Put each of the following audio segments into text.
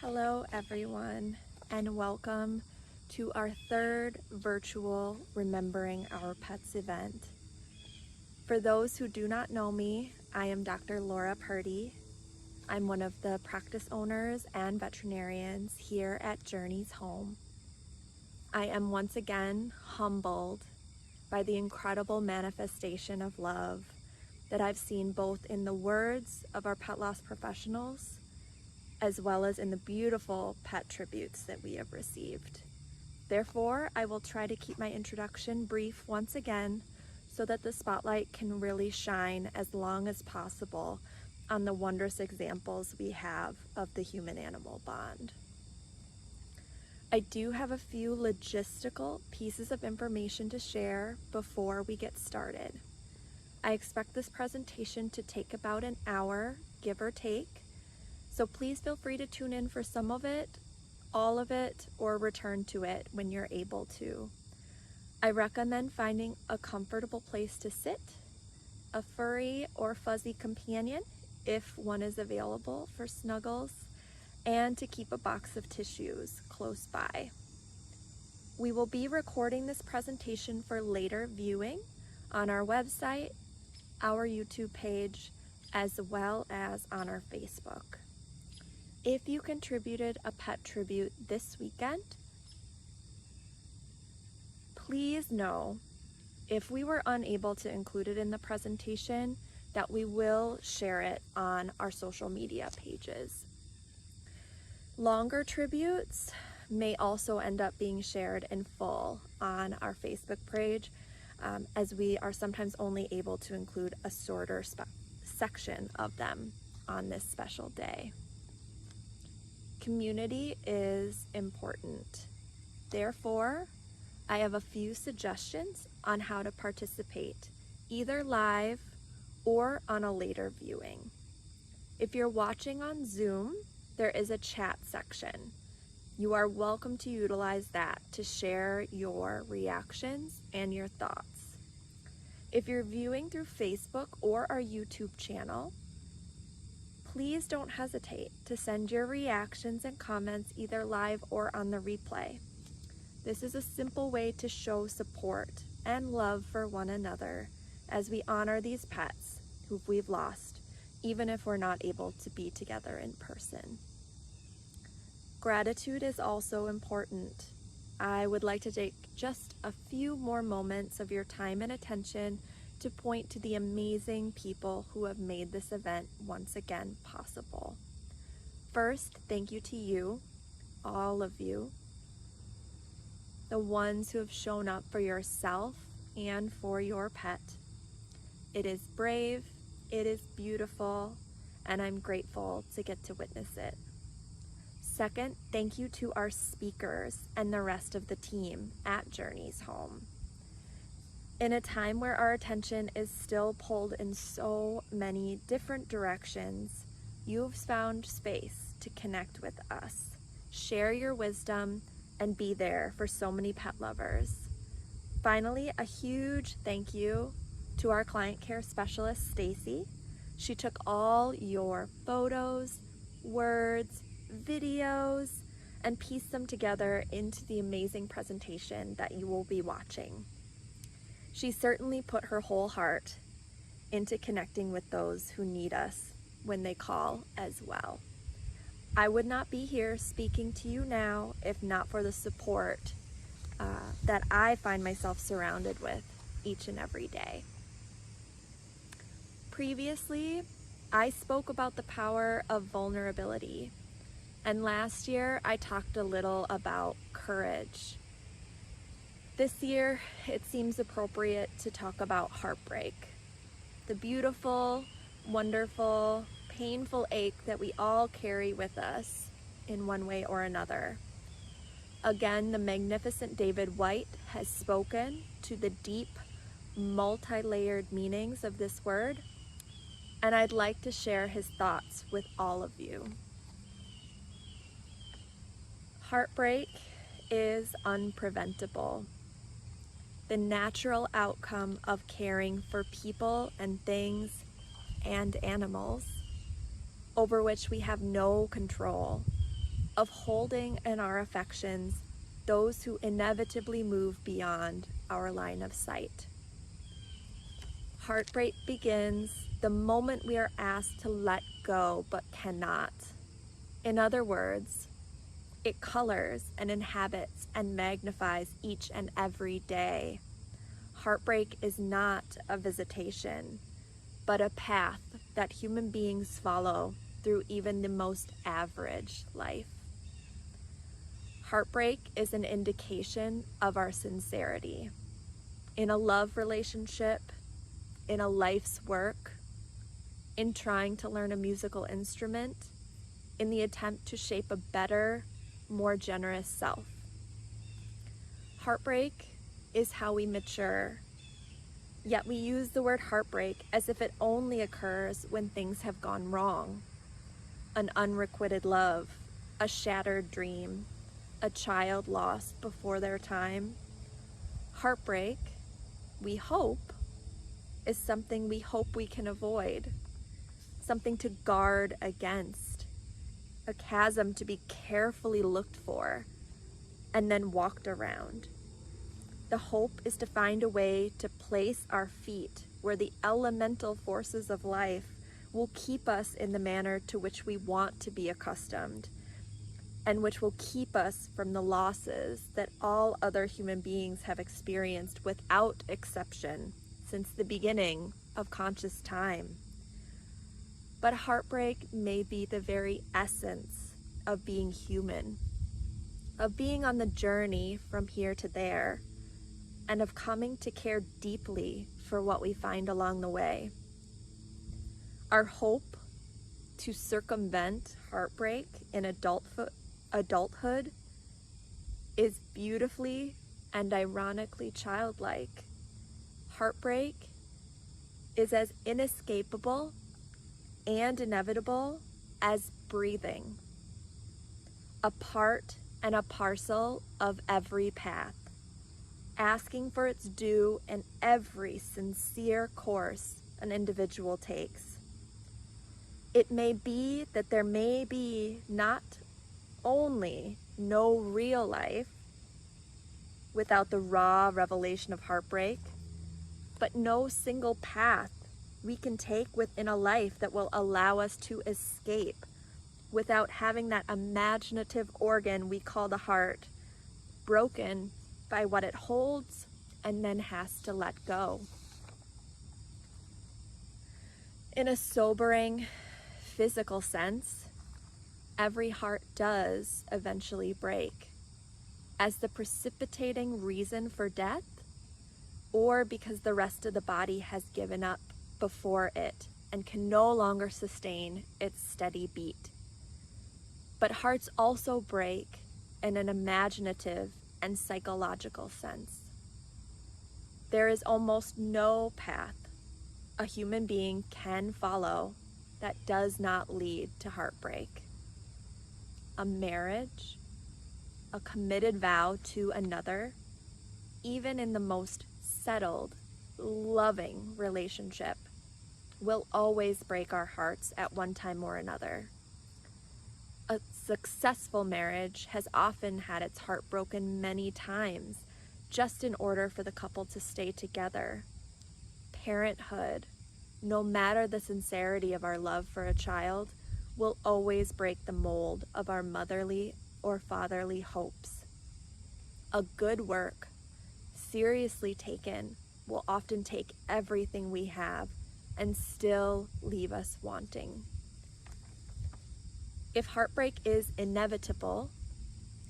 Hello everyone, and welcome to our third virtual Remembering Our Pets event. For those who do not know me, I am Dr. Laura Purdy. I'm one of the practice owners and veterinarians here at Journey's Home. I am once again humbled by the incredible manifestation of love that I've seen both in the words of our pet loss professionals as well as in the beautiful pet tributes that we have received. Therefore, I will try to keep my introduction brief once again so that the spotlight can really shine as long as possible on the wondrous examples we have of the human-animal bond. I do have a few logistical pieces of information to share before we get started. I expect this presentation to take about an hour, give or take, so please feel free to tune in for some of it, all of it, or return to it when you're able to. I recommend finding a comfortable place to sit, a furry or fuzzy companion if one is available for snuggles, and to keep a box of tissues close by. We will be recording this presentation for later viewing on our website, our YouTube page, as well as on our Facebook. If you contributed a pet tribute this weekend, please know if we were unable to include it in the presentation that we will share it on our social media pages. Longer tributes may also end up being shared in full on our Facebook page, as we are sometimes only able to include a shorter section of them on this special day. Community is important. Therefore, I have a few suggestions on how to participate, either live or on a later viewing. If you're watching on Zoom, there is a chat section. You are welcome to utilize that to share your reactions and your thoughts. If you're viewing through Facebook or our YouTube channel, please don't hesitate to send your reactions and comments either live or on the replay. This is a simple way to show support and love for one another as we honor these pets who we've lost, even if we're not able to be together in person. Gratitude is also important. I would like to take just a few more moments of your time and attention to point to the amazing people who have made this event once again possible. First, thank you to you, all of you, the ones who have shown up for yourself and for your pet. It is brave, it is beautiful, and I'm grateful to get to witness it. Second, thank you to our speakers and the rest of the team at Journey's Home. In a time where our attention is still pulled in so many different directions, you've found space to connect with us, share your wisdom, and be there for so many pet lovers. Finally, a huge thank you to our client care specialist, Stacy. She took all your photos, words, videos, and pieced them together into the amazing presentation that you will be watching. She certainly put her whole heart into connecting with those who need us when they call as well. I would not be here speaking to you now if not for the support that I find myself surrounded with each and every day. Previously, I spoke about the power of vulnerability, and last year I talked a little about courage. This year, it seems appropriate to talk about heartbreak, the beautiful, wonderful, painful ache that we all carry with us in one way or another. Again, the magnificent David Whyte has spoken to the deep, multi-layered meanings of this word, and I'd like to share his thoughts with all of you. Heartbreak is unpreventable. The natural outcome of caring for people and things and animals over which we have no control of holding in our affections those who inevitably move beyond our line of sight. Heartbreak begins the moment we are asked to let go but cannot. In other words, it colors and inhabits and magnifies each and every day. Heartbreak is not a visitation, but a path that human beings follow through even the most average life. Heartbreak is an indication of our sincerity. In a love relationship, in a life's work, in trying to learn a musical instrument, in the attempt to shape a better, more generous self. Heartbreak is how we mature, yet we use the word heartbreak as if it only occurs when things have gone wrong. An unrequited love, a shattered dream, a child lost before their time. Heartbreak, we hope, is something we hope we can avoid, something to guard against, a chasm to be carefully looked for and then walked around. The hope is to find a way to place our feet where the elemental forces of life will keep us in the manner to which we want to be accustomed, and which will keep us from the losses that all other human beings have experienced without exception since the beginning of conscious time. But heartbreak may be the very essence of being human, of being on the journey from here to there, and of coming to care deeply for what we find along the way. Our hope to circumvent heartbreak in adulthood is beautifully and ironically childlike. Heartbreak is as inescapable and inevitable as breathing, a part and a parcel of every path, asking for its due in every sincere course an individual takes. It may be that there may be not only no real life without the raw revelation of heartbreak, but no single path we can take within a life that will allow us to escape without having that imaginative organ we call the heart broken by what it holds and then has to let go. In a sobering physical sense, every heart does eventually break as the precipitating reason for death, or because the rest of the body has given up before it and can no longer sustain its steady beat. But hearts also break in an imaginative and psychological sense. There is almost no path a human being can follow that does not lead to heartbreak. A marriage, a committed vow to another, even in the most settled, loving relationship, will always break our hearts at one time or another. A successful marriage has often had its heart broken many times just in order for the couple to stay together. Parenthood, no matter the sincerity of our love for a child, will always break the mold of our motherly or fatherly hopes. A good work, seriously taken, will often take everything we have and still leave us wanting. If heartbreak is inevitable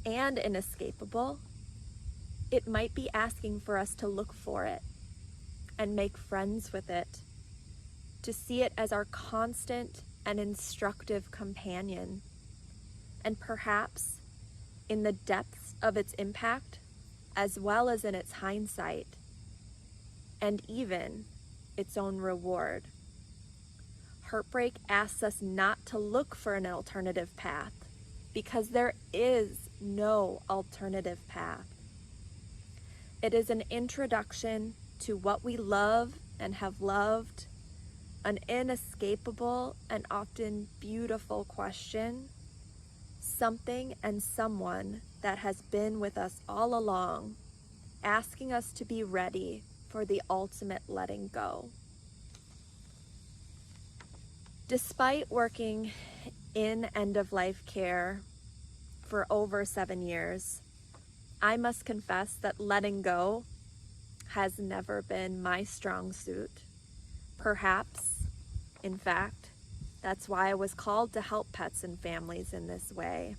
and inescapable, it might be asking for us to look for it and make friends with it, to see it as our constant and instructive companion, and perhaps in the depths of its impact, as well as in its hindsight, and even its own reward. Heartbreak asks us not to look for an alternative path, because there is no alternative path. It is an introduction to what we love and have loved, an inescapable and often beautiful question, something and someone that has been with us all along, asking us to be ready for the ultimate letting go. Despite working in end-of-life care for over 7 years, I must confess that letting go has never been my strong suit. Perhaps, in fact, that's why I was called to help pets and families in this way,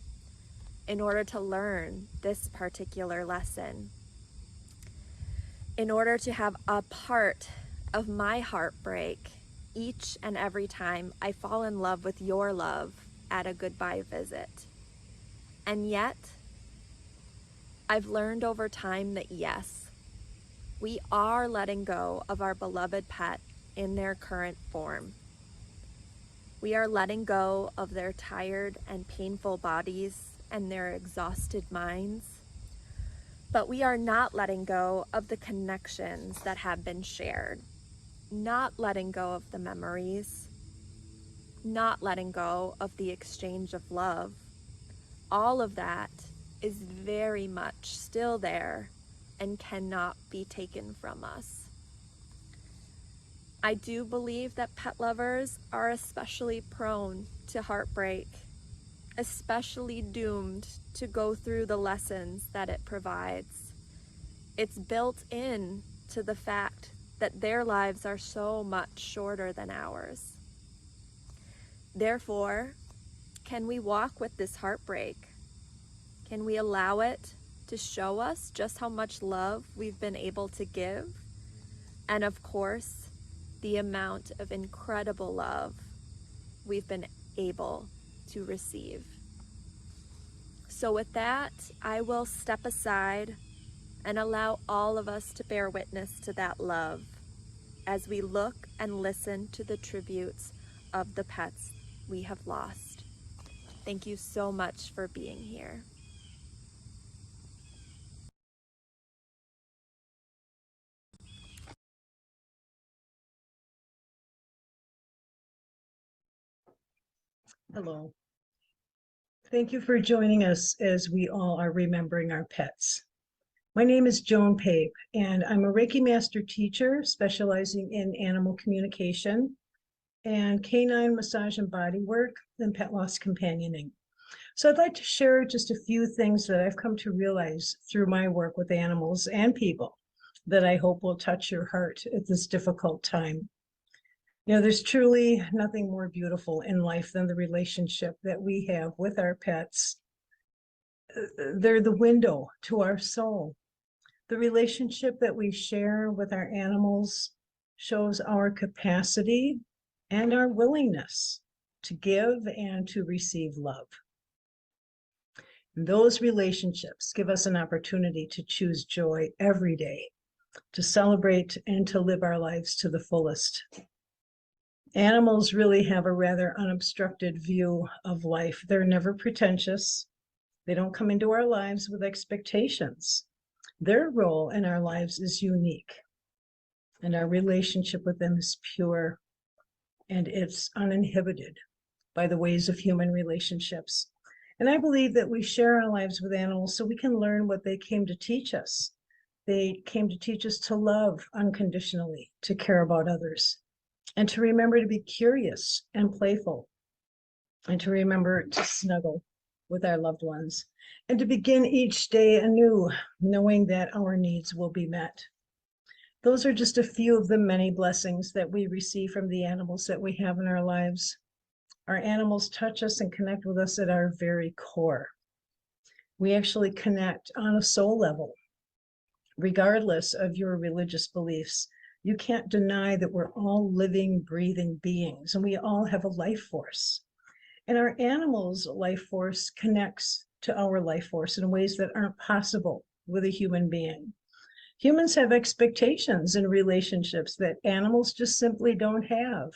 in order to learn this particular lesson, in order to have a part of my heartbreak each and every time I fall in love with your love at a goodbye visit. And yet, I've learned over time that yes, we are letting go of our beloved pet in their current form. We are letting go of their tired and painful bodies and their exhausted minds, but we are not letting go of the connections that have been shared, not letting go of the memories, not letting go of the exchange of love. All of that is very much still there and cannot be taken from us. I do believe that pet lovers are especially prone to heartbreak, especially doomed to go through the lessons that it provides. It's built in to the fact that their lives are so much shorter than ours. Therefore, can we walk with this heartbreak? Can we allow it to show us just how much love we've been able to give? And of course, the amount of incredible love we've been able to receive. So with that, I will step aside and allow all of us to bear witness to that love as we look and listen to the tributes of the pets we have lost. Thank you so much for being here. Hello. Thank you for joining us as we all are remembering our pets. My name is Joan Pape, and I'm a Reiki Master teacher specializing in animal communication and canine massage and body work and pet loss companioning. So I'd like to share just a few things that I've come to realize through my work with animals and people that I hope will touch your heart at this difficult time. You know, there's truly nothing more beautiful in life than the relationship that we have with our pets. They're the window to our soul. The relationship that we share with our animals shows our capacity and our willingness to give and to receive love. And those relationships give us an opportunity to choose joy every day, to celebrate and to live our lives to the fullest. Animals really have a rather unobstructed view of life. They're never pretentious. They don't come into our lives with expectations. Their role in our lives is unique, and our relationship with them is pure, and it's uninhibited by the ways of human relationships. And I believe that we share our lives with animals so we can learn what they came to teach us. They came to teach us to love unconditionally, to care about others, and to remember to be curious and playful, and to remember to snuggle with our loved ones, and to begin each day anew, knowing that our needs will be met. Those are just a few of the many blessings that we receive from the animals that we have in our lives. Our animals touch us and connect with us at our very core. We actually connect on a soul level, regardless of your religious beliefs. You can't deny that we're all living, breathing beings, and we all have a life force. And our animals' life force connects to our life force in ways that aren't possible with a human being. Humans have expectations in relationships that animals just simply don't have.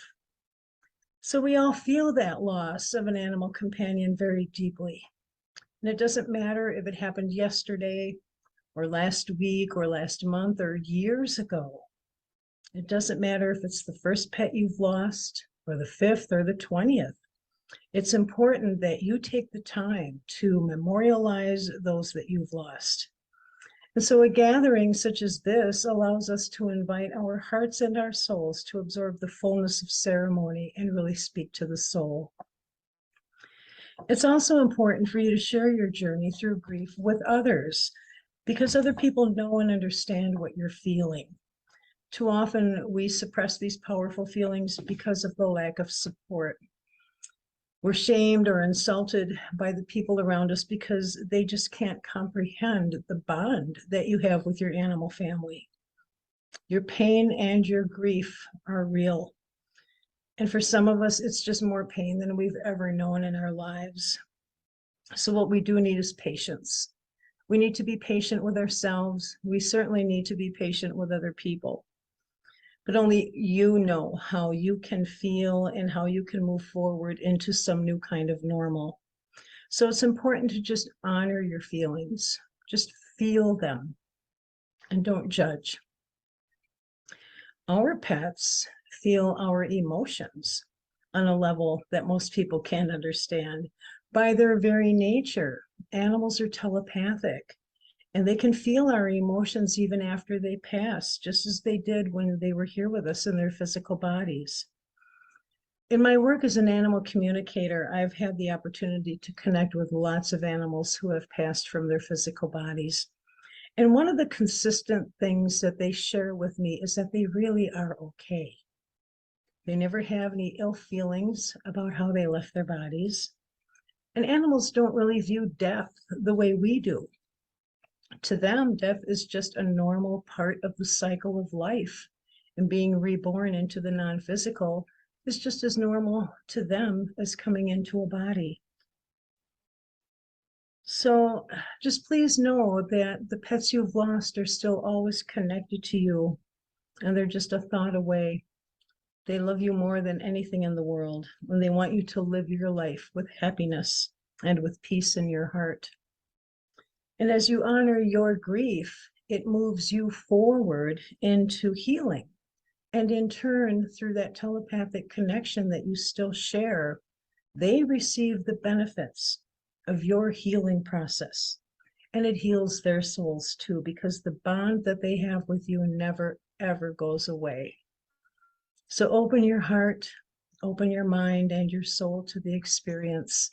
So we all feel that loss of an animal companion very deeply. And it doesn't matter if it happened yesterday or last week or last month or years ago. It doesn't matter if it's the first pet you've lost or the 5th or the 20th. It's important that you take the time to memorialize those that you've lost. And so a gathering such as this allows us to invite our hearts and our souls to absorb the fullness of ceremony and really speak to the soul. It's also important for you to share your journey through grief with others because other people know and understand what you're feeling. Too often we suppress these powerful feelings because of the lack of support. We're shamed or insulted by the people around us because they just can't comprehend the bond that you have with your animal family. Your pain and your grief are real. And for some of us, it's just more pain than we've ever known in our lives. So what we do need is patience. We need to be patient with ourselves. We certainly need to be patient with other people. But only you know how you can feel and how you can move forward into some new kind of normal. So it's important to just honor your feelings. Just feel them and don't judge. Our pets feel our emotions on a level that most people can't understand. By their very nature, animals are telepathic and they can feel our emotions even after they pass, just as they did when they were here with us in their physical bodies. In my work as an animal communicator, I've had the opportunity to connect with lots of animals who have passed from their physical bodies. And one of the consistent things that they share with me is that they really are okay. They never have any ill feelings about how they left their bodies. And animals don't really view death the way we do. To them, death is just a normal part of the cycle of life. And being reborn into the non-physical is just as normal to them as coming into a body. So just please know that the pets you've lost are still always connected to you, and they're just a thought away. They love you more than anything in the world, and they want you to live your life with happiness and with peace in your heart. And as you honor your grief, it moves you forward into healing. And in turn, through that telepathic connection that you still share, they receive the benefits of your healing process. And it heals their souls too, because the bond that they have with you never, ever goes away. So open your heart, open your mind and your soul to the experience.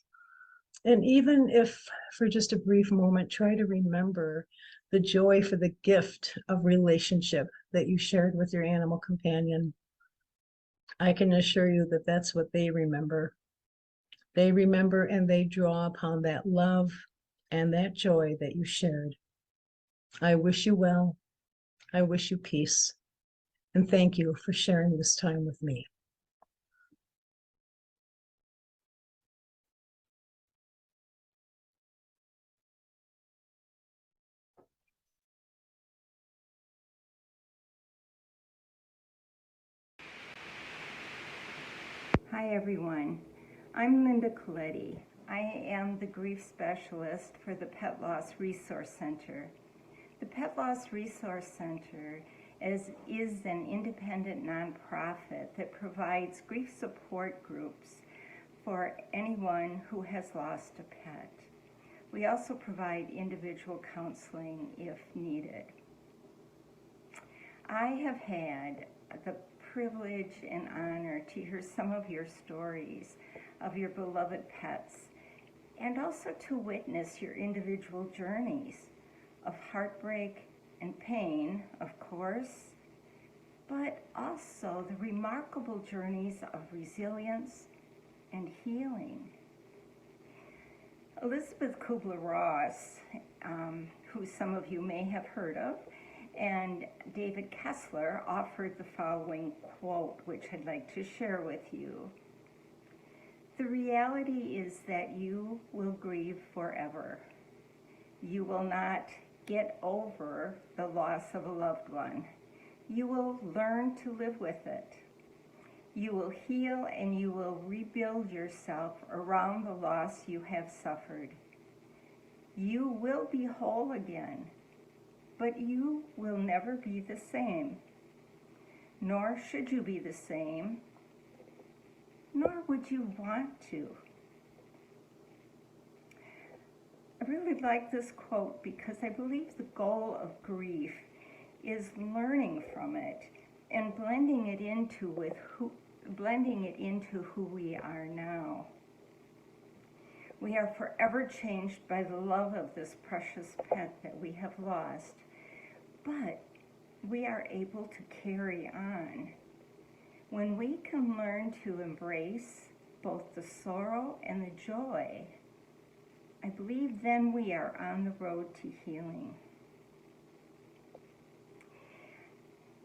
And even if for just a brief moment, try to remember the joy for the gift of relationship that you shared with your animal companion. I can assure you that that's what they remember. They remember and they draw upon that love and that joy that you shared. I wish you well. I wish you peace. And thank you for sharing this time with me. Hi everyone, I'm Linda Coletti. I am the grief specialist for the Pet Loss Resource Center. The Pet Loss Resource Center is an independent nonprofit that provides grief support groups for anyone who has lost a pet. We also provide individual counseling if needed. I have had the privilege and honor to hear some of your stories of your beloved pets and also to witness your individual journeys of heartbreak and pain, of course, but also the remarkable journeys of resilience and healing. Elizabeth Kubler-Ross, who some of you may have heard of, and David Kessler offered the following quote, which I'd like to share with you. The reality is that you will grieve forever. You will not get over the loss of a loved one. You will learn to live with it. You will heal and you will rebuild yourself around the loss you have suffered. You will be whole again. But you will never be the same, nor should you be the same, nor would you want to. really like this quote because I believe the goal of grief is learning from it and blending it into who we are now. We are forever changed by the love of this precious pet that we have lost, but we are able to carry on. When we can learn to embrace both the sorrow and the joy, I believe then we are on the road to healing.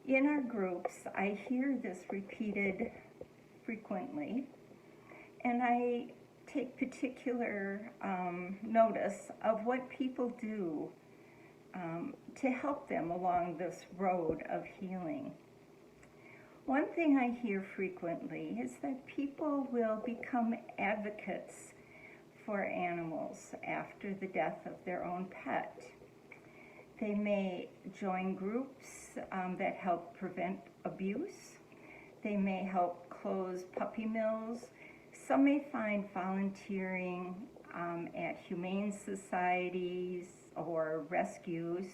In our groups, I hear this repeated frequently, and I take particular notice of what people do to help them along this road of healing. One thing I hear frequently is that people will become advocates for animals after the death of their own pet. They may join groups that help prevent abuse. They may help close puppy mills. Some may find volunteering at humane societies or rescues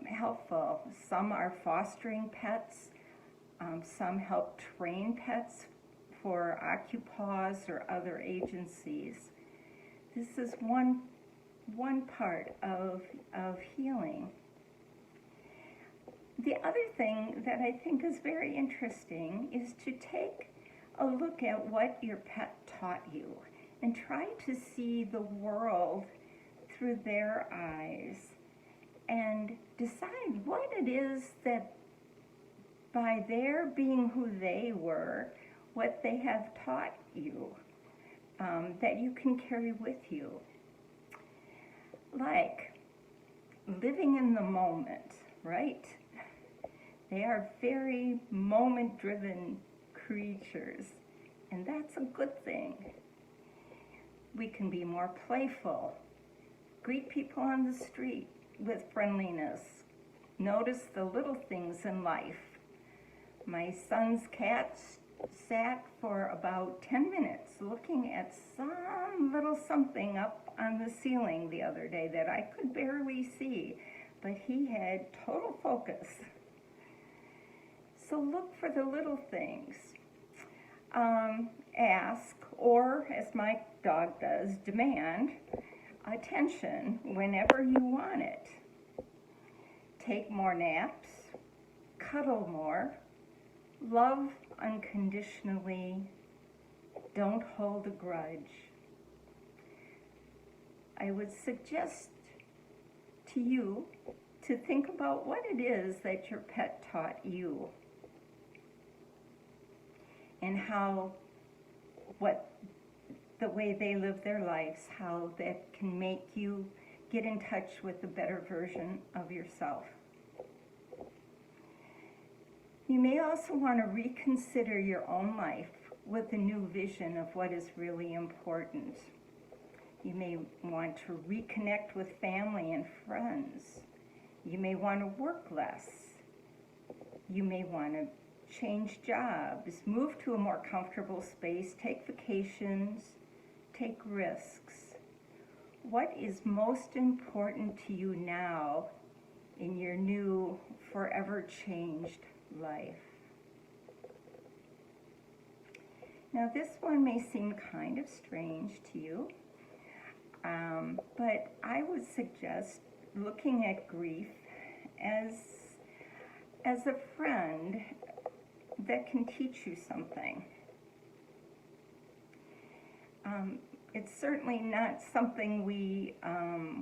helpful. Some are fostering pets. Some help train pets for OccuPaws or other agencies. This is one part of healing. The other thing that I think is very interesting is to take a look at what your pet taught you and try to see the world through their eyes and decide what it is that by their being who they were, what they have taught you, that you can carry with you. Like living in the moment, right? They are very moment-driven creatures, and that's a good thing. We can be more playful, greet people on the street with friendliness, notice the little things in life. My son's cat sat for about 10 minutes looking at some little something up on the ceiling the other day that I could barely see, but he had total focus. So look for the little things. Ask, or as my dog does, demand attention whenever you want it. Take more naps, cuddle more, love unconditionally, don't hold a grudge. I would suggest to you to think about what it is that your pet taught you and how, the way they live their lives, how that can make you get in touch with a better version of yourself. You may also want to reconsider your own life with a new vision of what is really important. You may want to reconnect with family and friends. You may want to work less. You may want to change jobs, move to a more comfortable space, take vacations, take risks. What is most important to you now in your new, forever changed life? Now this one may seem kind of strange to you, but I would suggest looking at grief as a friend that can teach you something. It's certainly not something we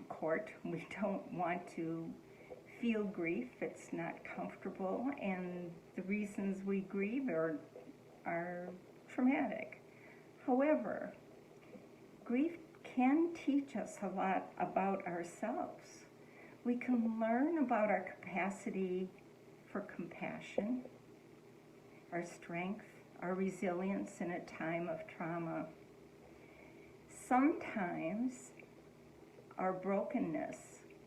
court. We don't want to feel grief. It's not comfortable, and the reasons we grieve are traumatic. However, grief can teach us a lot about ourselves. We can learn about our capacity for compassion, our strength, our resilience in a time of trauma. Sometimes our brokenness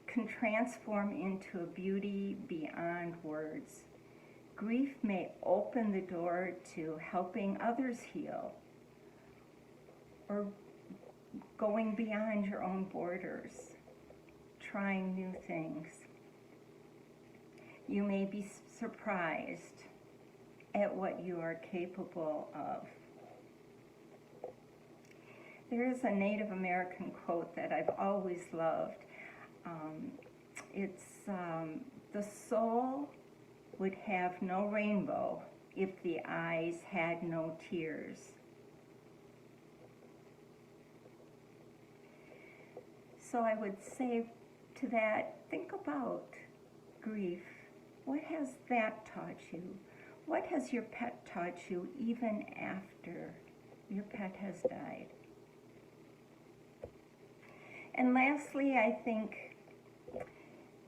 can transform into a beauty beyond words. Grief may open the door to helping others heal, or going beyond your own borders, trying new things. You may be surprised at what you are capable of. There is a Native American quote that I've always loved. The soul would have no rainbow if the eyes had no tears. So I would say to that, think about grief. What has that taught you? What has your pet taught you even after your pet has died? And lastly, I think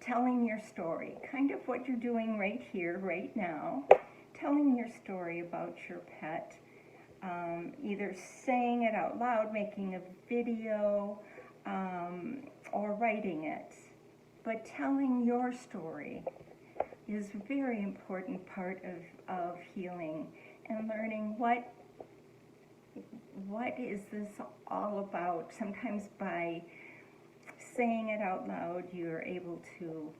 telling your story, kind of what you're doing right here, right now, telling your story about your pet, either saying it out loud, making a video, or writing it. But telling your story is a very important part of healing and learning what is this all about. Sometimes by saying it out loud, you're able to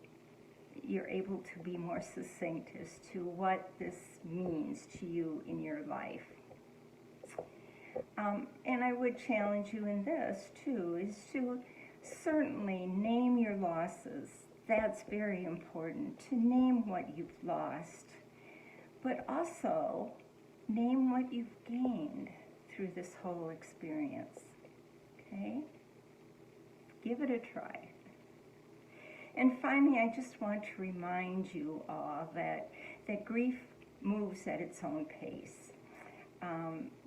be more succinct as to what this means to you in your life. And I would challenge you in this too, is to certainly name your losses. That's very important, to name what you've lost, but also name what you've gained through this whole experience, okay? Give it a try. And finally, I just want to remind you all that grief moves at its own pace.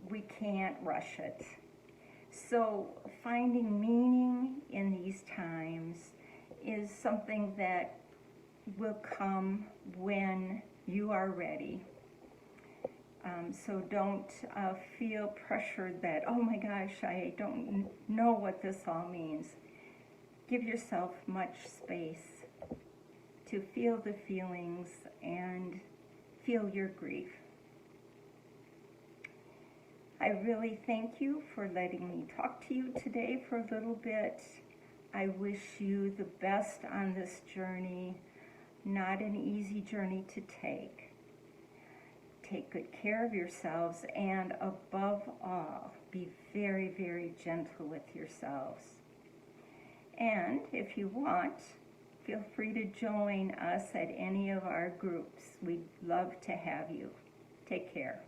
We can't rush it. So finding meaning in these times is something that will come when you are ready. So don't feel pressured that, oh my gosh, I don't know what this all means. Give yourself much space to feel the feelings and feel your grief. I really thank you for letting me talk to you today for a little bit. I wish you the best on this journey. Not an easy journey to take. Take good care of yourselves, and above all, be very, very gentle with yourselves. And if you want, feel free to join us at any of our groups. We'd love to have you. Take care.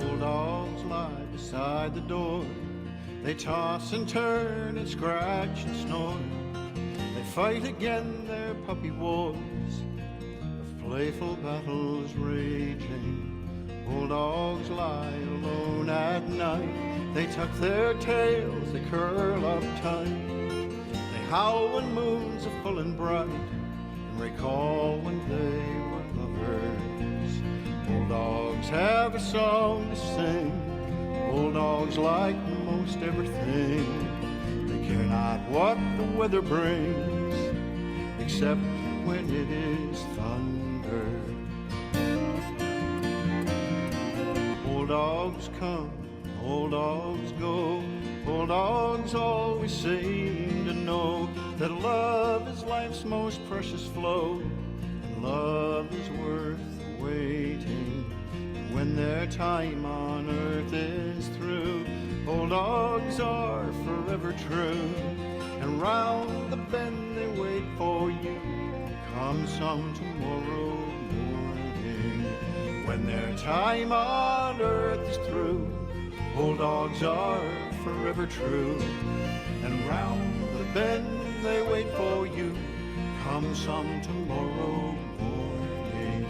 Old dogs lie beside the door. They toss and turn and scratch and snore. They fight again their puppy wars of playful battles raging dogs lie alone at night, they tuck their tails, they curl up tight. They howl when moons are full and bright, and recall when they were lovers. Old dogs have a song to sing. Old dogs like most everything. They care not what the weather brings, except when it is thunder. Old dogs come, old dogs go. Old dogs always seem to know that love is life's most precious flow, and love is worth waiting. And when their time on earth is through, old dogs are forever true. And round the bend they wait for you, come some tomorrow morning. When their time on earth is through, old dogs are forever true. And round the bend they wait for you, come some tomorrow morning.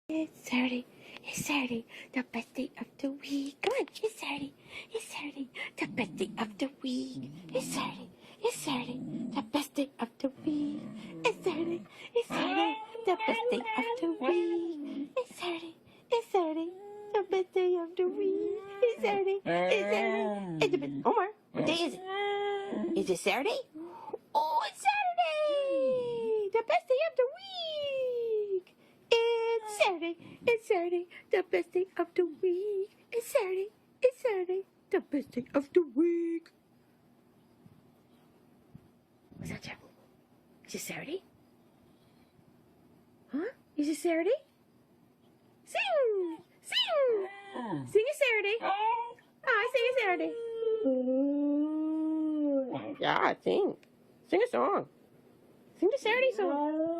It's Saturday. It's Saturday, the best day of the week. Come on, it's Saturday. It's Saturday, the best day of the week. It's Saturday. It's Saturday, the best day of the week. It's Saturday. It's Saturday, the best day of the week. It's Saturday. It's Saturday, the best day of the week. It's Saturday. It's Saturday. It's the best. Omar, what day is it? Is it Saturday? Oh, it's Saturday, the best day of the week. It's Saturday. It's Saturday, the best day of the week. It's Saturday. It's Saturday, the best day of the week. What's that, Jeff? Is it Saturday? Huh? Is it Saturday? Sing! Sing! Sing it Saturday. I sing it Saturday. Yeah, sing. Sing a song. Sing the Saturday song.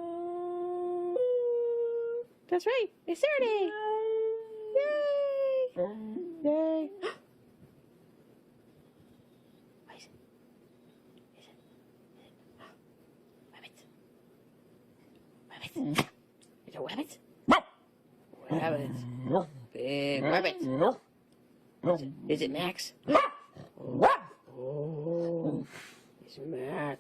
That's right. It's Saturday. Yay! Yay! What is it? Is it? Rabbits. Rabbits. Is it rabbits? Rabbits. Big rabbits. Is it Max? Oh, it's Max.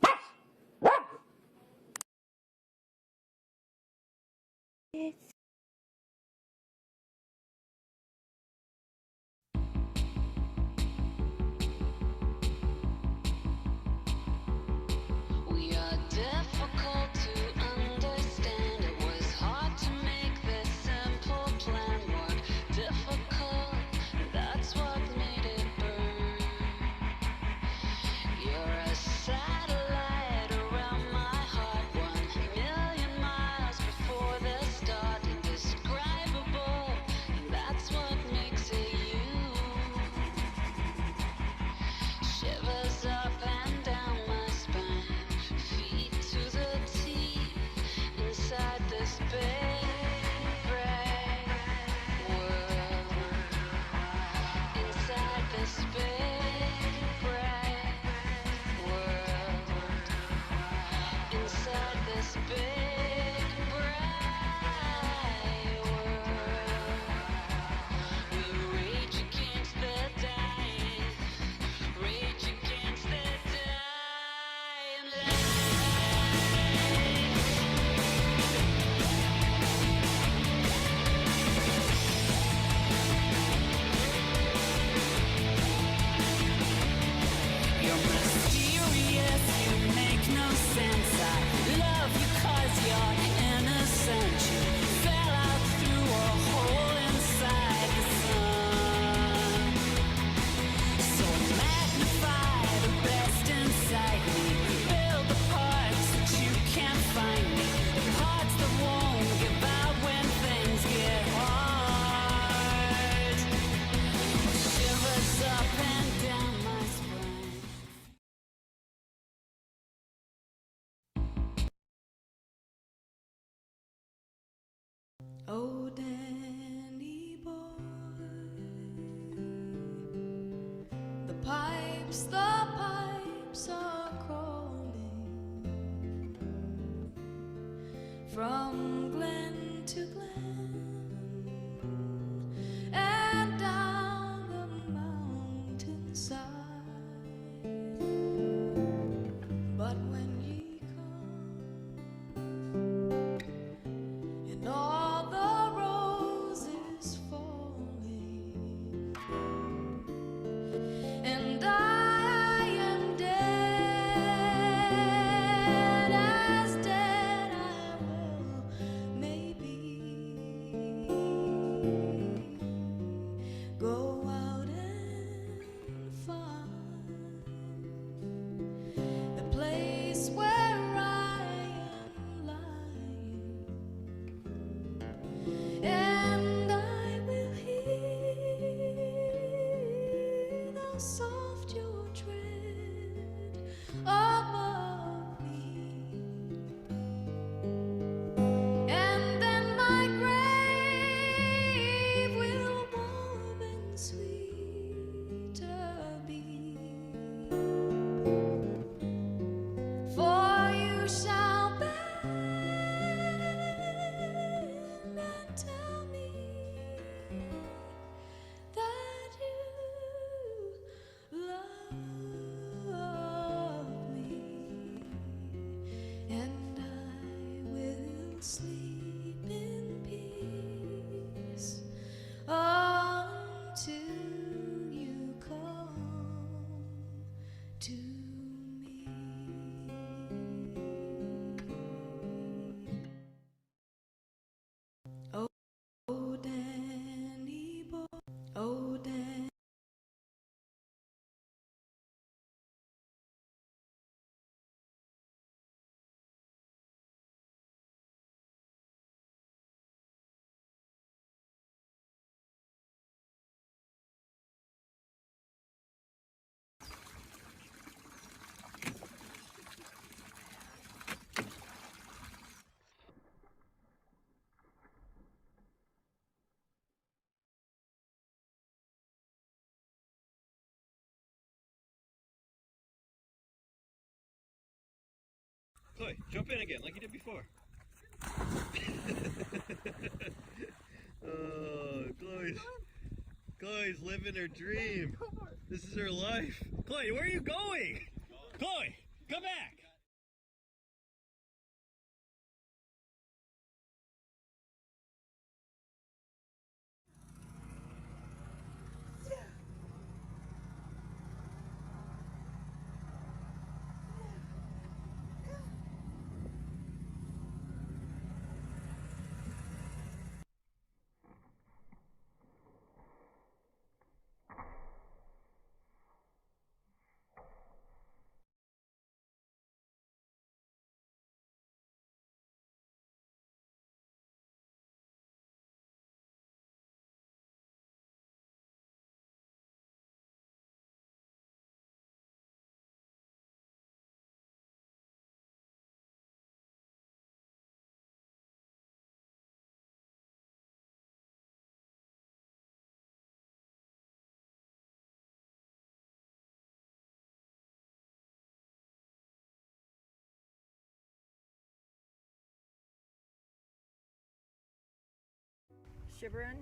It's We are difficult to understand. It was hard to make this simple plan work. Difficult, that's what made it burn. You're a satellite around my heart, 1,000,000 miles before the start. Indescribable, that's what makes it you. Shivers up and down my spine, feet to the teeth, inside this big, bright world. Inside this big, bright world. Inside this big, bright world. We rage against the dying. Rage against the dying light. You're mysterious, you make no sense. I love you 'cause you're innocent. You fell out through a hole inside the sun. So magnify the best inside me. Build the parts that you can't find me. The parts that won't give out when things get hard. Shivers up and down my spine. Oh, Danny boy, the pipes are calling from glen to glen and down the mountainside. But when ye come and all the roses falling, and I am dead, as dead I will maybe go out and find the place where I am lying, and I will hear the soft your tread above me, and then my grave will warm and sweeter be. For you shall bend and tell Chloe, jump in again like you did before. Oh, Chloe's living her dream. This is her life. Chloe, where are you going? Chloe, come back. Shibboleth.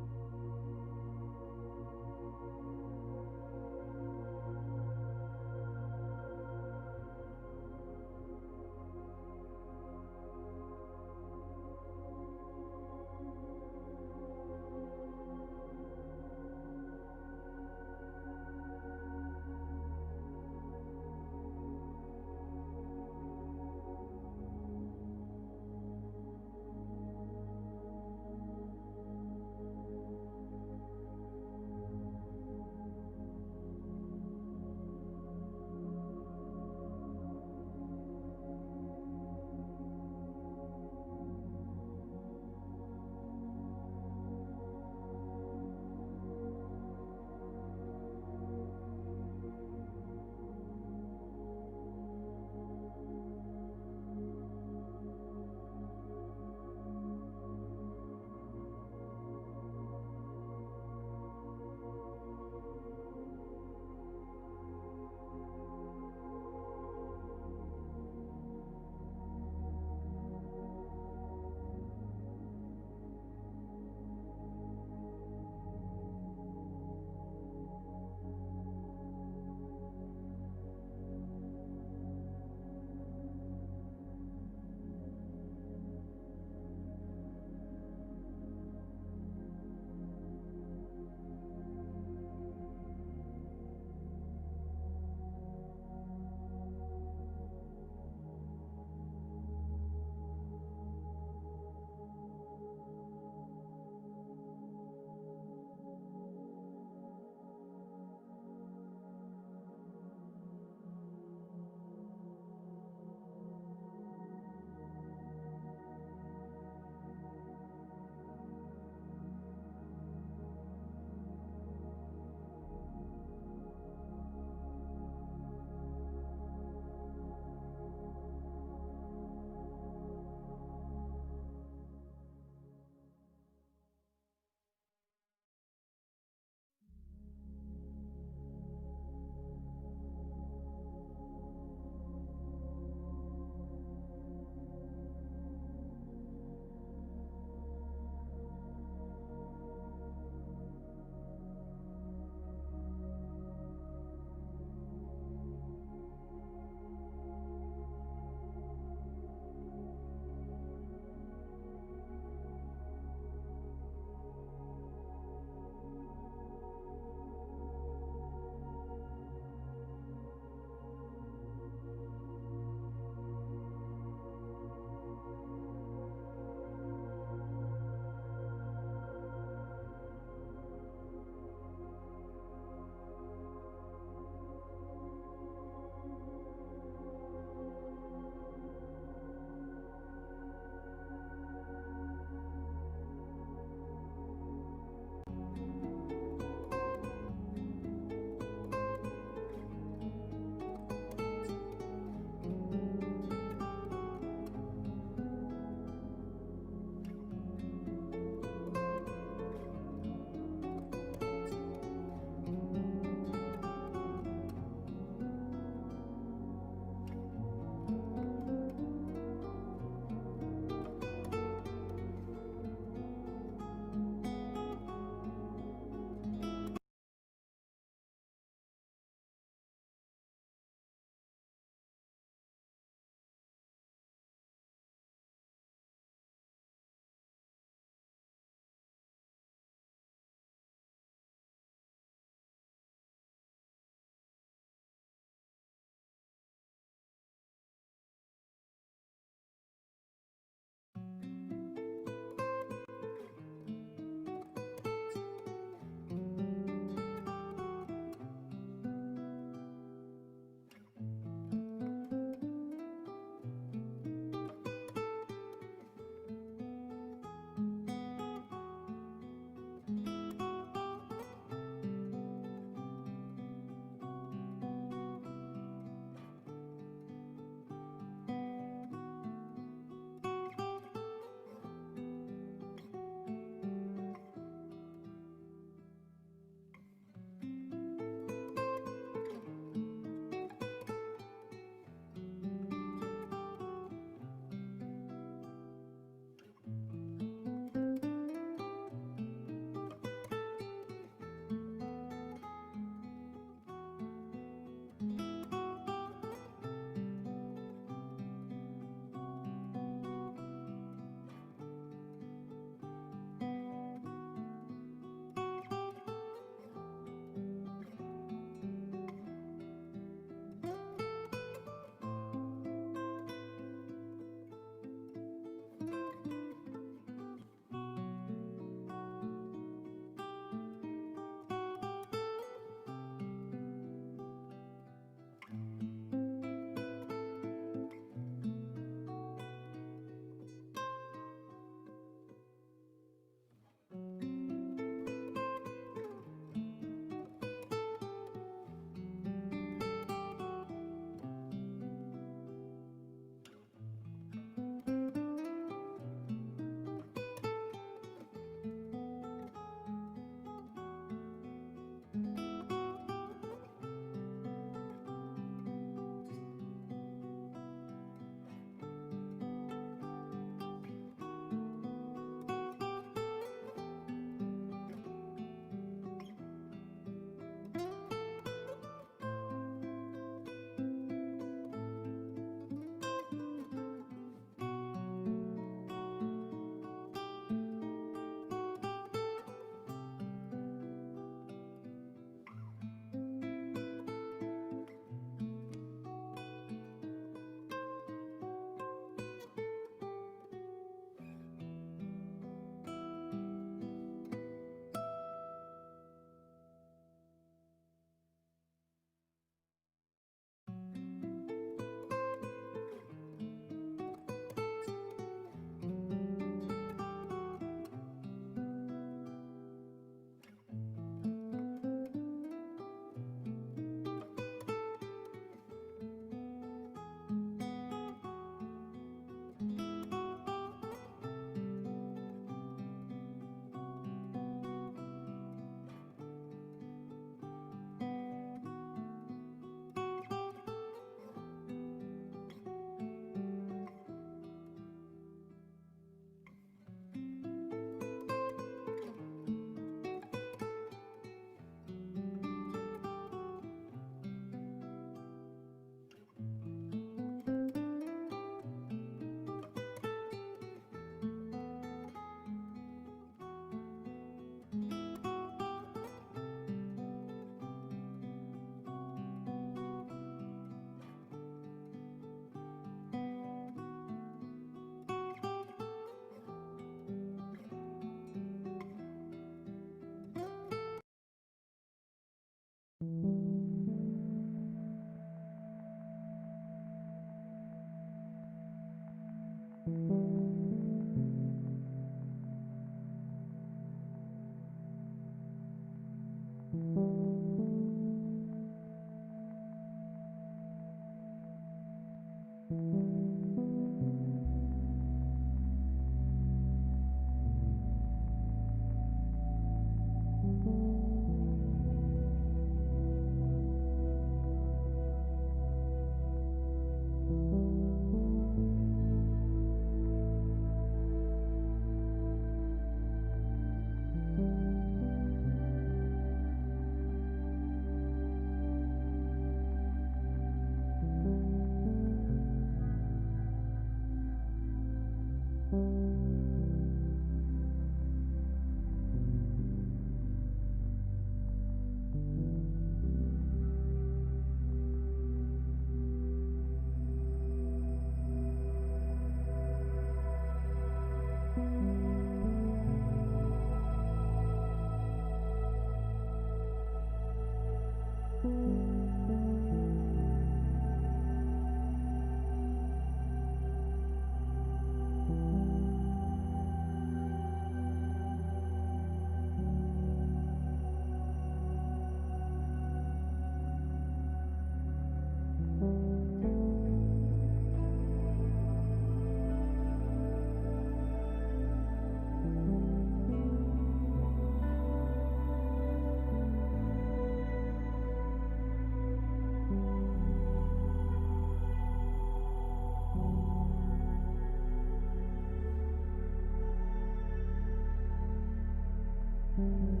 Mm-hmm.